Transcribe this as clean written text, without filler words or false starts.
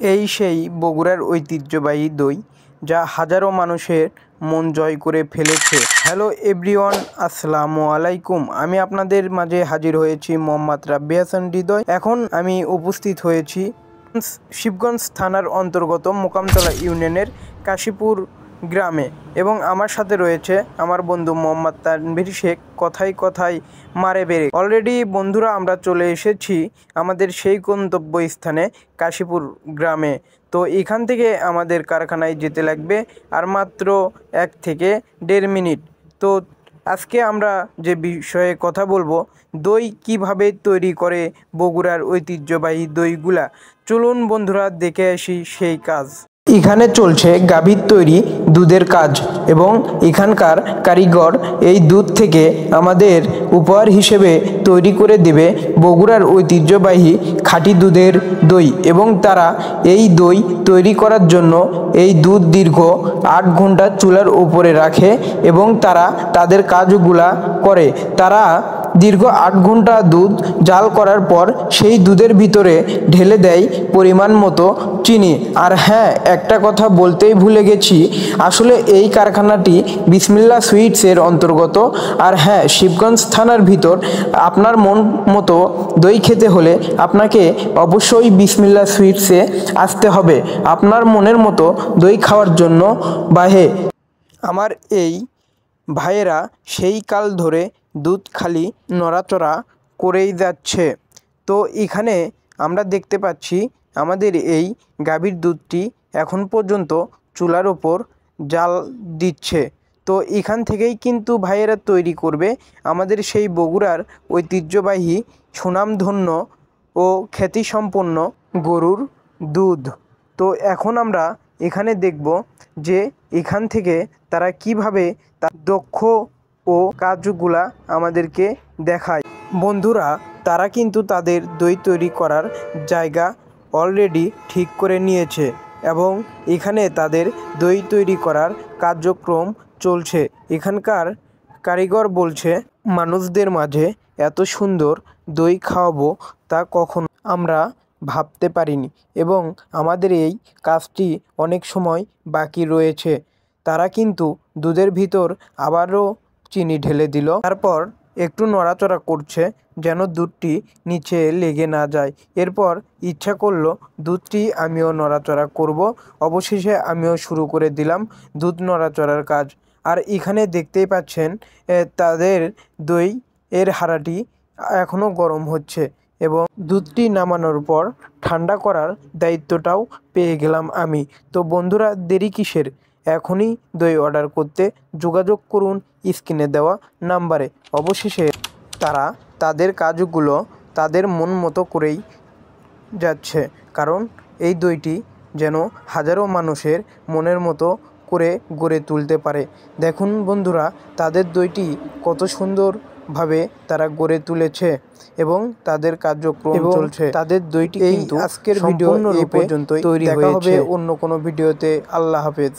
এই সেই বগুড়ার ঐতিহ্যবাহী দই, যা হাজারো মানুষের মন জয় করে ফেলেছে। হ্যালো এভরিওয়ান, আসসালামু আলাইকুম। আমি আপনাদের মাঝে হাজির হয়েছি মোহাম্মদ রাব্বি হাসান হৃদয়। এখন আমি উপস্থিত হয়েছি শিবগঞ্জ থানার অন্তর্গত মোকামতলা ইউনিয়নের কাশীপুর গ্রামে, এবং আমার সাথে রয়েছে আমার বন্ধু মোহাম্মদ তানভীর শেখ। কথায় কথায় মারে বেড়ে অলরেডি বন্ধুরা আমরা চলে এসেছি আমাদের সেই গন্তব্যস্থানে কাশীপুর গ্রামে। তো এখান থেকে আমাদের কারখানায় যেতে লাগবে আর মাত্র 1 থেকে 1.5 মিনিট। তো আজকে আমরা যে বিষয়ে কথা বলবো, দই কিভাবে তৈরি করে বগুড়ার ঐতিহ্যবাহী দইগুলা। চলুন বন্ধুরা দেখে আসি সেই কাজ। এখানে চলছে গাভীর তৈরি দুধের কাজ, এবং এখানকার কারিগর এই দুধ থেকে আমাদের উপহার হিসেবে তৈরি করে দেবে বগুড়ার ঐতিহ্যবাহী খাঁটি দুধের দই। এবং তারা এই দই তৈরি করার জন্য এই দুধ দীর্ঘ 8 ঘন্টা চুলার উপরে রাখে, এবং তারা তাদের কাজগুলা করে। তারা দীর্ঘ 8 ঘন্টা দুধ জাল করার পর সেই দুধের ভিতরে ঢেলে দেয় পরিমাণ মতো চিনি। আর হ্যাঁ, একটা কথা বলতেই ভুলে গেছি, আসলে এই কারখানাটি বিসমিল্লাহ সুইটসের অন্তর্গত। আর হ্যাঁ, শিবগঞ্জ থানার ভিতর আপনার মন মতো দই খেতে হলে আপনাকে অবশ্যই বিসমিল্লাহ সুইটসে আসতে হবে আপনার মনের মতো দই খাওয়ার জন্য। বাহে আমার এই ভাইয়েরা সেই কাল ধরে দুধ খালি নড়াচড়া করেই যাচ্ছে। তো এখানে আমরা দেখতে পাচ্ছি আমাদের এই গাভীর দুধটি এখন পর্যন্ত চুলার ওপর জাল দিচ্ছে। তো এখান থেকেই কিন্তু ভাইয়েরা তৈরি করবে আমাদের সেই বগুড়ার ঐতিহ্যবাহী সুনামধন্য ও খ্যাতিসম্পন্ন গরুর দুধ। তো এখন আমরা এখানে দেখব যে এখান থেকে তারা কিভাবে তার দক্ষ ও কাজগুলা আমাদেরকে দেখায়। বন্ধুরা, তারা কিন্তু তাদের দই তৈরি করার জায়গা অলরেডি ঠিক করে নিয়েছে, এবং এখানে তাদের দই তৈরি করার কার্যক্রম চলছে। এখানকার কারিগর বলছে, মানুষদের মাঝে এত সুন্দর দই খাওয়াবো তা কখনো আমরা ভাবতে পারিনি, এবং আমাদের এই কাজটি অনেক সময় বাকি রয়েছে। তারা কিন্তু দুধের ভিতর আবারও চিনি ঢেলে দিল, তারপর একটু নড়াচড়া করছে যেন দুধটি নিচে লেগে না যায়। এরপর ইচ্ছা করলো দুধটি আমিও নড়াচড়া করব। অবশেষে আমিও শুরু করে দিলাম দুধ নড়াচড়ার কাজ। আর এখানে দেখতেই পাচ্ছেন তাদের দই এর হাঁড়াটি এখনও গরম হচ্ছে, এবং দুধটি নামানোর পর ঠান্ডা করার দায়িত্বটাও পেয়ে গেলাম আমি। তো বন্ধুরা, দেরি কিসের? এখনই দই অর্ডার করতে যোগাযোগ করুন স্ক্রিনে দেওয়া নাম্বারে। অবশেষে তারা তাদের কাজগুলো তাদের মন মতো করেই যাচ্ছে, কারণ এই দইটি যেন হাজারো মানুষের মনের মতো করে গড়ে তুলতে পারে। দেখুন বন্ধুরা, তাদের দইটি কত সুন্দরভাবে তারা গড়ে তুলেছে, এবং তাদের কার্যক্রম চলছে। তাদের দইটি কিন্তু আজকের ভিডিও এই পর্যন্তই। তৈরি হয়ে হবে অন্য কোনো ভিডিওতে। আল্লাহ হাফেজ।